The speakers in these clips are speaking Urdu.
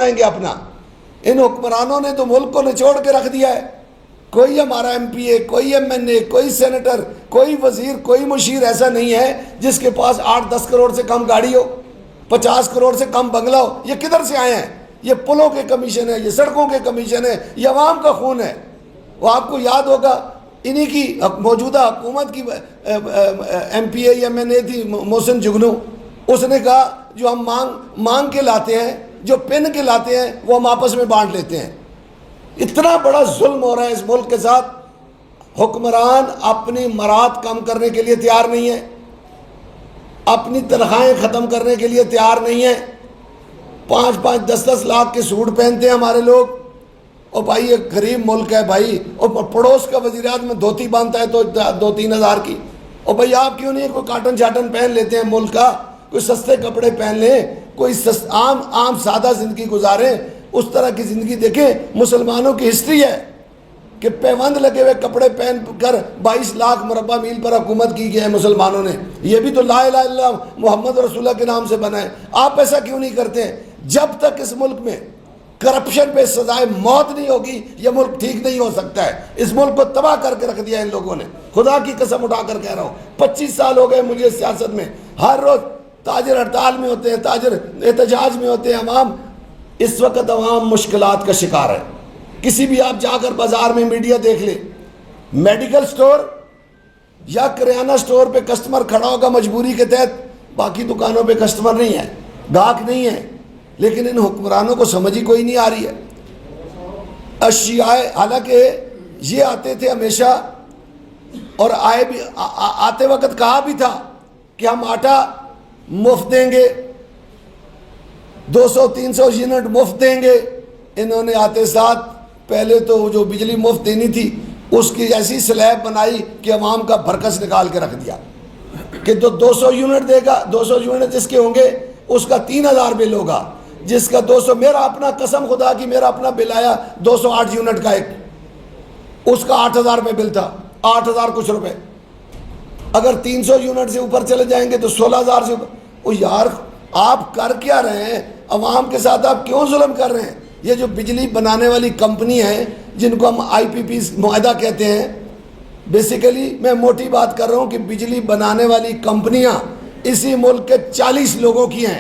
چلائیں گے اپنا؟ ان حکمرانوں نے تو ملک کو نچوڑ کے رکھ دیا ہے. کوئی ہمارا ایم پی اے، کوئی ایم این اے، کوئی سینیٹر، کوئی وزیر، کوئی مشیر ایسا نہیں ہے جس کے پاس 8-10 کروڑ سے کم گاڑی ہو، 50 کروڑ سے کم بنگلہ ہو. یہ کدھر سے آئے ہیں؟ یہ پلوں کے کمیشن ہے، یہ سڑکوں کے کمیشن ہے، یہ عوام کا خون ہے. وہ آپ کو یاد ہوگا انہی کی موجودہ حکومت کی M P A M N A تھی محسن جگنو. اس نے کہا جو ہم مانگ کے لاتے ہیں، جو پن کے لاتے ہیں، وہ ہم آپس میں بانٹ لیتے ہیں. اتنا بڑا ظلم ہو رہا ہے اس ملک کے ساتھ. حکمران اپنی مراد کم کرنے کے لیے تیار نہیں ہے، اپنی تنخواہیں ختم کرنے کے لیے تیار نہیں ہے. 5-5 10-10 لاکھ کے سوٹ پہنتے ہیں ہمارے لوگ. اور بھائی یہ غریب ملک ہے بھائی. اور پڑوس کا وزیر اعظم دھوتی باندھتا ہے تو 2-3 ہزار کی. اور بھائی آپ کیوں نہیں کوئی کاٹن شاٹن پہن لیتے ہیں ملک کا؟ کوئی سستے کپڑے پہن لیں، کوئی عام سادہ زندگی گزاریں. اس طرح کی زندگی دیکھیں. مسلمانوں کی ہسٹری ہے کہ پیوند لگے ہوئے کپڑے پہن کر 22 لاکھ مربع میل پر حکومت کی گئی ہے مسلمانوں نے. یہ بھی تو لا الہ الا اللہ محمد رسول اللہ کے نام سے بنا ہے. آپ ایسا کیوں نہیں کرتے ہیں؟ جب تک اس ملک میں کرپشن پہ سزائے موت نہیں ہوگی یہ ملک ٹھیک نہیں ہو سکتا ہے. اس ملک کو تباہ کر کے رکھ دیا ان لوگوں نے. خدا کی قسم اٹھا کر کہہ رہا ہوں، 25 سال ہو گئے مجھے سیاست میں. ہر روز تاجر ہڑتال میں ہوتے ہیں، تاجر احتجاج میں ہوتے ہیں. عوام اس وقت عوام مشکلات کا شکار ہے. کسی بھی آپ جا کر بازار میں میڈیا دیکھ لیں، میڈیکل سٹور یا کریانہ سٹور پہ کسٹمر کھڑا ہوگا مجبوری کے تحت. باقی دکانوں پہ کسٹمر نہیں ہے، گاہک نہیں ہے. لیکن ان حکمرانوں کو سمجھ ہی کوئی نہیں آ رہی ہے. اشیاء حالانکہ یہ آتے تھے ہمیشہ، اور آتے وقت کہا بھی تھا کہ ہم آٹا مفت دیں گے، 200-300 یونٹ مفت دیں گے. انہوں نے آتے ساتھ پہلے تو جو بجلی مفت دینی تھی اس کی ایسی سلیب بنائی کہ عوام کا بھرکس نکال کے رکھ دیا کہ جو 200 یونٹ دے گا، 200 یونٹ جس کے ہوں گے اس کا 3000 بل ہوگا. جس کا 200، میرا اپنا قسم خدا کی میرا اپنا بل آیا 208 یونٹ کا ایک، اس کا 8000 روپے بل تھا، 8000 کچھ روپے. اگر 300 یونٹ سے اوپر چلے جائیں گے تو 16000 سے اوپر. او یار آپ کر کیا رہے ہیں؟ عوام کے ساتھ آپ کیوں ظلم کر رہے ہیں؟ یہ جو بجلی بنانے والی کمپنی ہیں جن کو ہم آئی پی پی معاہدہ کہتے ہیں، بیسیکلی میں موٹی بات کر رہا ہوں کہ بجلی بنانے والی کمپنیاں اسی ملک کے 40 لوگوں کی ہیں.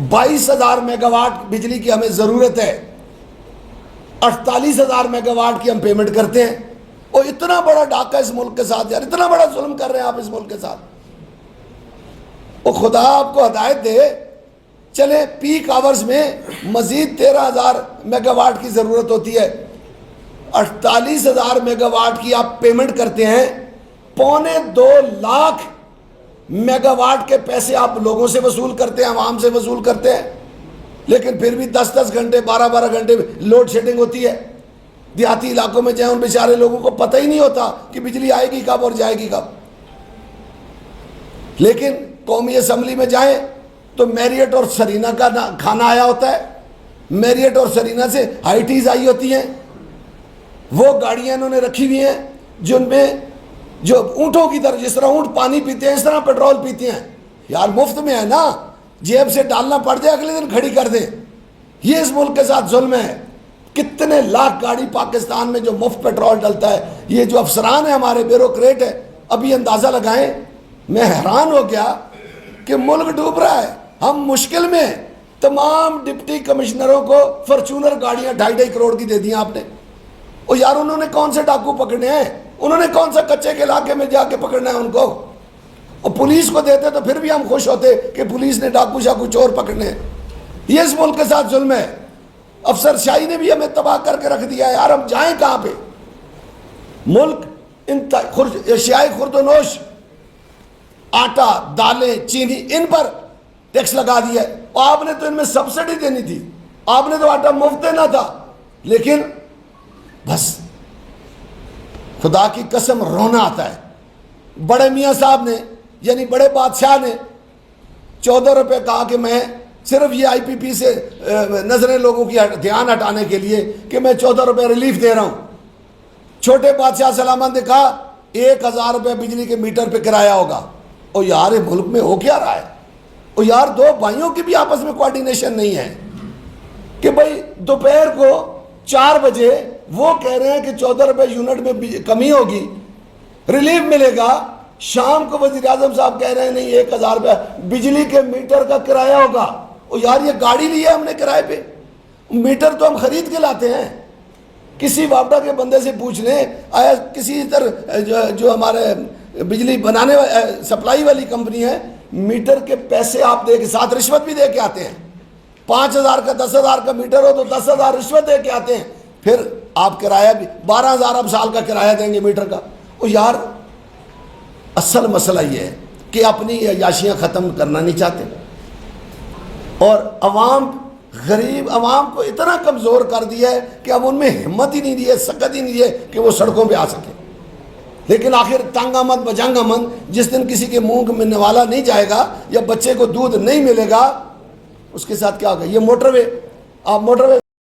22,000 میگا واٹ بجلی کی ہمیں ضرورت ہے، 48,000 میگا واٹ کی ہم پیمنٹ کرتے ہیں. اور اتنا بڑا ڈاکہ اس ملک کے ساتھ، یار اتنا بڑا ظلم کر رہے ہیں آپ اس ملک کے ساتھ. اور خدا آپ کو ہدایت دے، چلے پیک آورز میں مزید 13,000 میگا واٹ کی ضرورت ہوتی ہے، 48,000 میگا واٹ کی آپ پیمنٹ کرتے ہیں. 2.25 لاکھ میگا واٹ کے پیسے آپ لوگوں سے وصول کرتے ہیں، عوام سے وصول کرتے ہیں. لیکن پھر بھی 10-10 گھنٹے 12-12 گھنٹے لوڈ شیڈنگ ہوتی ہے. دیہاتی علاقوں میں جائیں ان بیچارے لوگوں کو پتہ ہی نہیں ہوتا کہ بجلی آئے گی کب اور جائے گی کب. لیکن قومی اسمبلی میں جائیں تو میریٹ اور سرینا کا کھانا آیا ہوتا ہے. میریٹ اور سرینا سے ہائی ٹیز آئی ہوتی ہیں. وہ گاڑیاں انہوں نے رکھی ہوئی ہیں جن میں جو اونٹوں کی طرح، جس طرح اونٹ پانی پیتے ہیں اس طرح پیٹرول پیتے ہیں. یار مفت میں ہے نا، جیب سے ڈالنا پڑ جائے اگلے دن کھڑی کر دیں. یہ اس ملک کے ساتھ ظلم ہے. کتنے لاکھ گاڑی پاکستان میں جو مفت پیٹرول ڈلتا ہے. یہ جو افسران ہیں ہمارے بیوروکریٹ ہے، ابھی اندازہ لگائیں. میں حیران ہو گیا کہ ملک ڈوب رہا ہے، ہم مشکل میں. تمام ڈپٹی کمشنروں کو فارچونر گاڑیاں 2.5 کروڑ کی دے دی آپ نے. اور یار انہوں نے کون سے ڈاکو پکڑنے ہیں؟ انہوں نے کون سا کچے کے علاقے میں جا کے پکڑنا ہے ان کو؟ اور پولیس کو دیتے تو پھر بھی ہم خوش ہوتے کہ پولیس نے ڈاکو شاکو چور پکڑنے ہیں. یہ اس ملک کے ساتھ ظلم ہے. افسر شاہی نے بھی ہمیں تباہ کر کے رکھ دیا ہے. یار ہم جائیں کہاں پہ؟ ملک اشیاء خرد و نوش، آٹا، دالیں، چینی، ان پر ٹیکس لگا دیا ہے. اور آپ نے تو ان میں سبسڈی دینی تھی، آپ نے تو آٹا مفت دینا تھا. لیکن بس خدا کی قسم رونا آتا ہے. بڑے میاں صاحب نے یعنی بڑے بادشاہ نے 14 روپے کہا کہ میں صرف یہ آئی پی پی سے نظریں لوگوں کی دھیان ہٹانے کے لیے کہ میں 14 روپے ریلیف دے رہا ہوں. چھوٹے بادشاہ سلامت نے کہا 1,000 روپے بجلی کے میٹر پہ کرایہ ہوگا. اور یار ملک میں ہو کیا رہا ہے؟ اور یار دو بھائیوں کی بھی آپس میں کوارڈینیشن نہیں ہے. کہ بھائی دوپہر کو 4 بجے وہ کہہ رہے ہیں کہ 14 روپے یونٹ میں کمی ہوگی، ریلیف ملے گا، شام کو وزیر اعظم صاحب کہہ رہے ہیں نہیں 1000 روپے بجلی کے میٹر کا کرایہ ہوگا۔ او یار یہ گاڑی لی ہے ہم نے کرائے پہ، میٹر تو ہم خرید کے لاتے ہیں۔ کسی وابڈا کے بندے سے پوچھ لیں، آیا کسی جو ہمارے بجلی بنانے سپلائی والی کمپنی ہے، میٹر کے پیسے آپ دے کے ساتھ رشوت بھی دے کے آتے ہیں، 5000 کا 10,000 کا میٹر ہو تو 10,000 رشوت دے کے آتے ہیں، پھر آپ کرایہ بھی 12,000 اب سال کا کرایہ دیں گے میٹر کا۔ او یار اصل مسئلہ یہ ہے کہ اپنی عیاشیاں ختم کرنا نہیں چاہتے، اور عوام غریب عوام کو اتنا کمزور کر دیا ہے کہ اب ان میں ہمت ہی نہیں دی ہے، سکت ہی نہیں دی ہے کہ وہ سڑکوں پہ آ سکیں۔ لیکن آخر تنگ آمد بجنگ آمد، جس دن کسی کے منہ میں نوالا نہیں جائے گا یا بچے کو دودھ نہیں ملے گا، اس کے ساتھ کیا ہوگا؟ یہ موٹر وے، آپ موٹر وے